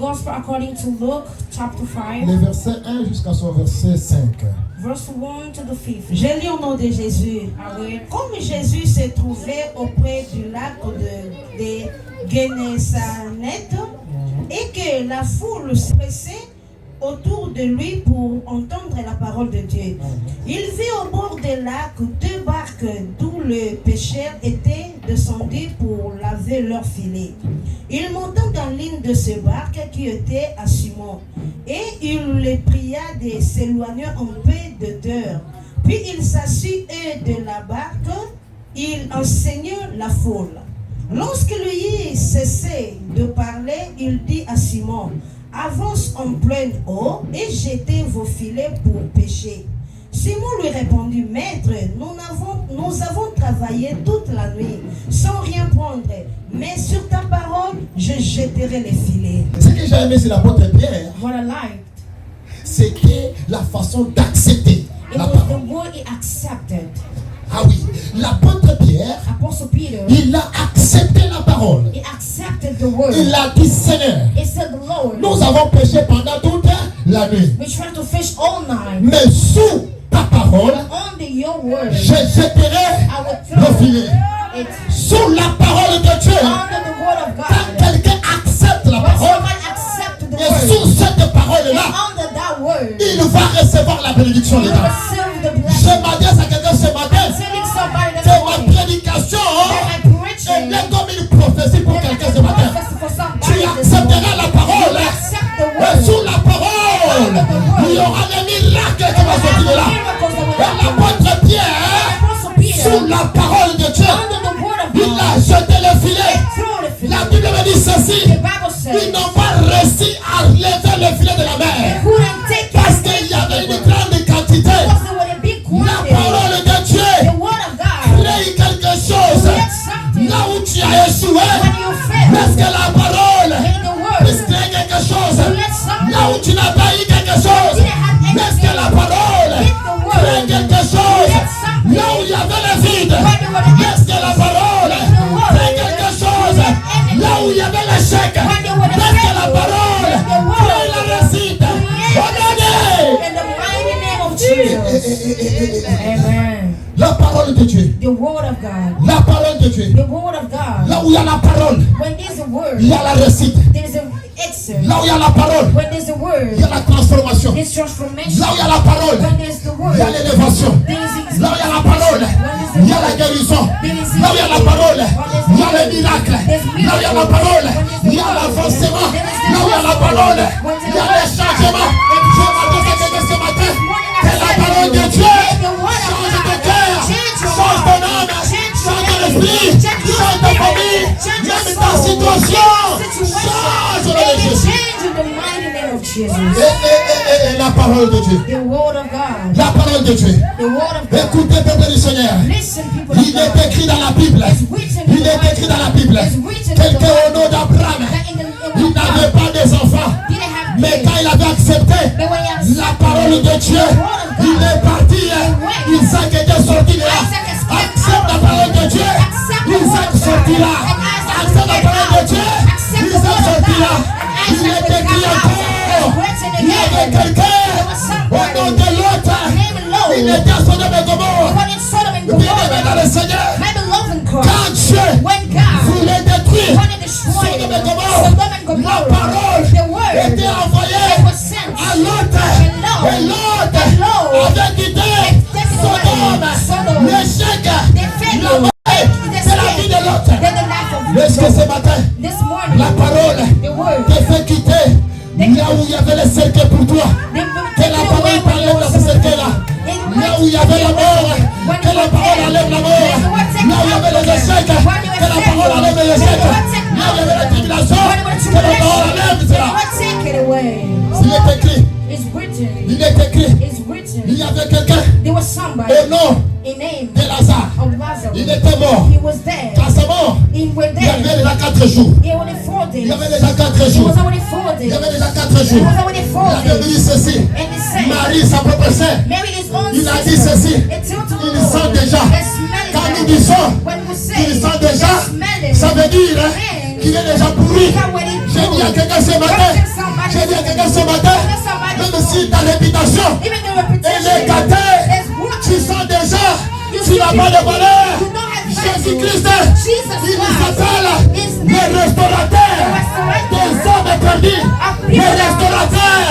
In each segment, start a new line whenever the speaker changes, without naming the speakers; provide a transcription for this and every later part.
Gospel according to Luke, chapter 5,
le verset 1 jusqu'à son verset 5.
verse 1 to the 5th.
Je lis au nom de Jésus. Comme Jésus se trouvait auprès du lac de Gennesaret et que la foule se pressait autour de lui pour entendre la parole de Dieu, il vit au bord du lac 2 barques d'où les pêcheurs étaient descendus pour laver leurs filets. Il monta dans l'une de ces barques qui était à Simon et il les pria de s'éloigner un peu de terre. Puis il s'assit de la barque, il enseignait la foule. Lorsque lui cessait de parler, il dit à Simon: avance en pleine eau et jetez vos filets pour pêcher. Simon lui répondit: Maître, nous avons travaillé toute la nuit sans rien prendre, mais sur ta parole, je jetterai les filets.
Ce que j'ai aimé, c'est l'apôtre Pierre.
What I liked,
C'était la façon d'accepter
it
la
was the
parole.
word he accepted.
Ah oui, l'apôtre Pierre,
Apostle Peter,
il a accepté la parole.
he accepted the word.
Il a dit: Seigneur,
He said, Lord,
nous avons péché pendant toute la nuit,
we tried to fish all night,
mais sous ta parole,
but under your word,
je jetterai
I will
le
throw
filet.
it
Sous la parole de Dieu,
under the word of
quand
God.
quelqu'un accepte la
When
parole,
someone accepts the
et
word,
sous cette parole-là,
and under that word,
il va recevoir la bénédiction
you
de
will
Dieu.
receive the
Je
blessing.
m'adresse à quelqu'un ce matin
Telling somebody
que
this
ma
morning
prédication
that my
elle
preaching
est comme une prophétie pour quelqu'un ce matin.
for
Tu
somebody this
accepteras
morning.
la parole,
You accept the
et
word.
sous la parole, il y aura des miracles qui vont sortir de là. Et l'apôtre Pierre,
Apostle Peter,
sous la parole de Dieu,
under the word of
il a
God,
jeté le filet.
throw the filet.
La Bible me dit ceci:
The Bible says
ils n'ont pas réussi à lever le filet de la
they
mer
couldn't take
parce
it
qu'il y avait une grande quantité.
because there was a big
La
quantity.
parole de Dieu
The word of God
crée quelque chose.
creates something.
Là où tu as échoué,
When you fail,
parce que la parole
in the word,
puisse créer quelque chose.
creates something.
Là où tu n'as pas eu quelque chose, parce que la parole crée quelque chose. Là où il y avait le vide, parce que la parole crée quelque chose. Là où il y avait l'échec, parce que la parole crée la réussite. Regardez!
In the mighty name of Jesus. Amen.
La parole de Dieu.
The word of God.
La parole de Dieu.
The word of God.
Là où il y a la parole,
When there's a word,
il y a la réussite.
there's an answer.
Là où il y a la parole,
When there's a
il
word,
y a la transformation.
there's transformation.
Là où il y a la parole,
When there's the
il y a
word,
l'élévation.
there's
Là où il y a la parole, il y a la guérison. Là où il y a la parole, il y a le miracle. Là où il y a la parole, il y a l'avancement. Là où il y a la parole, il y a le changement. Je m'adresse à quelqu'un ce matin. Que la parole de Dieu change de cœur, change ton âme, change ton esprit, change ta famille, même ta situation. Change le Jésus.
change in the mighty name of Jesus.
Et la parole de Dieu.
The word of God.
La parole de Dieu.
The word of God.
Écoutez, peuple du Seigneur.
Listen, people of
Il
God.
est écrit dans la Bible. Il est écrit dans la Bible. Quelqu'un au nom d'Abraham, il n'avait pas des enfants. Mais quand il avait accepté la parole de Dieu, il est parti. Isaac était sorti de là. Accepte la parole de Dieu. Isaac sortira. Accepte la parole de Dieu. Isaac sortira. Il est écrit encore. Il y avait quelqu'un au nom de l'autre. Il était à Sodome et Gomorrhe. Bien-aimé dans le Seigneur. Quand Dieu voulait détruire Sodome et Gomorrhe, la parole était envoyée à l'autre. Et l'autre avait quitté Sodome. L'échec, la mort, c'est la vie de l'autre. Est-ce que ce matin, la parole te fait quitter là où il y avait le cercle pour toi? Que la parole t'enlève dans ce cercle-là. Là où il y avait la mort, que la parole enlève la mort. Là où il y avait les échecs, que la parole enlève les échecs. Là où il y avait la tribulation, que la parole enlève cela. Il est écrit, il est écrit, il y avait quelqu'un au nom de Lazare. Il était mort. Quand c'est mort, il y avait déjà 4 jours. Il y avait déjà 4 jours. Il y avait déjà 4 jours. Il avait dit ceci. Marie, sa propre sœur, il a dit ceci. Il sent déjà. Quand nous disons qu'il sent déjà, ça veut dire qu'il est déjà pourri. J'ai dit à quelqu'un ce matin, pas de valeur.
You don't have value.
Jésus-Christ,
Jesus
il
Christ
s'appelle
is
le restaurateur des hommes perdus. Le restaurateur.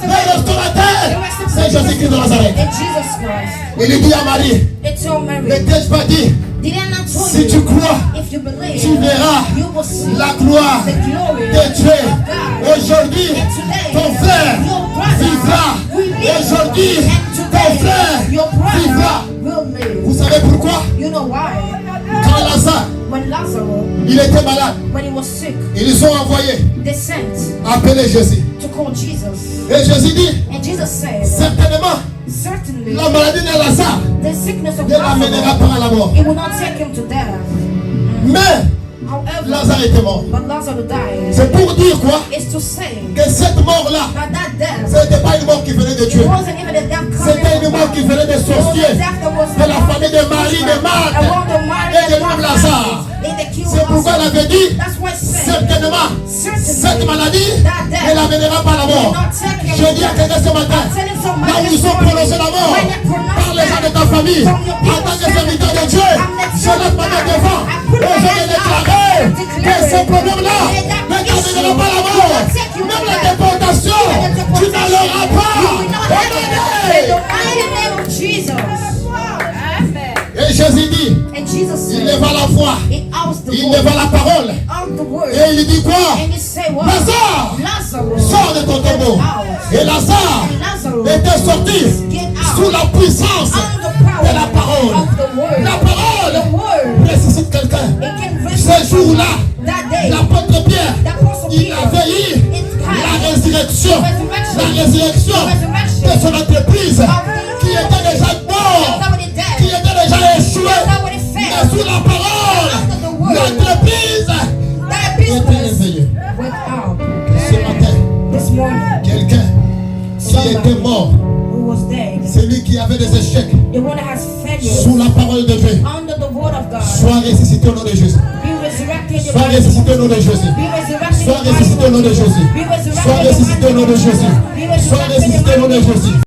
Le restaurateur. C'est Jésus-Christ de Nazareth.
And Jesus Christ.
Il dit à Marie,
It told Mary,
ne t'ai-je pas dit,
did I not tell
si
you,
tu crois,
if you believe,
tu verras
you will see
la gloire
the glory
de Dieu.
of God.
Aujourd'hui,
And today,
ton frère
your brother
vivra.
will live.
Aujourd'hui,
And
ton
today,
frère
your brother
vivra.
will live.
Vous savez pourquoi?
You know why?
Quand Lazare,
When Lazarus,
il était malade,
when he was sick,
ils ont envoyé
they sent
appeler Jésus.
to call Jesus.
Et Jésus dit,
And Jesus said,
certainement,
certainly,
la maladie de Lazare
the sickness of
ne l'amènera
Lazarus,
pas à la mort.
it will not take him to death.
Mais
However,
Lazare était mort.
but Lazarus died.
C'est pour dire quoi?
It's to say
Que cette mort-là,
that that death,
ce n'était pas une mort qui venait de
it
Dieu.
wasn't even a death coming
C'était
from
une mort
God.
qui venait des
It was a
sorciers,
death that was
de la famille de Marie, de Marthe
around the Mary
et de
and Martha
Lazare.
in the queue
C'est
of
pourquoi elle
Lazarus.
avait dit,
That's why it said,
certainement, cette maladie
that death
ne l'amènera pas à la mort. Je dis à quelqu'un ce matin, là où ils ont prononcé la mort, par les gens de ta famille, en tant que serviteur de Dieu, je lève ma main devant et je vais déclarer que ce problème-là ne t'amènera pas à la mort. Même la déportation, tu n'en l'auras pas. Et Jésus dit,
And Jesus
il
said,
leva la voix,
it out the
il
word,
leva la parole,
out the word,
et il dit quoi?
and he said, what?
Lazare,
Lazarus,
sors de ton tombeau. Et Lazare était sorti sous la puissance de la parole. La parole ressuscite quelqu'un. Ce jour-là, l'apôtre Pierre, il avait eu la résurrection de son entreprise qui était déjà mort, qui était déjà échoué. Mais sous la parole, l'entreprise était réveillée. Ce matin, quelqu'un qui était mort, celui qui avait des échecs, sous la parole de Dieu, soit ressuscité au nom de Jésus. Sois ressuscité au nom de Jésus. Sois ressuscité au nom de Jésus. Sois ressuscité au nom de Jésus. Sois ressuscité au nom de Jésus.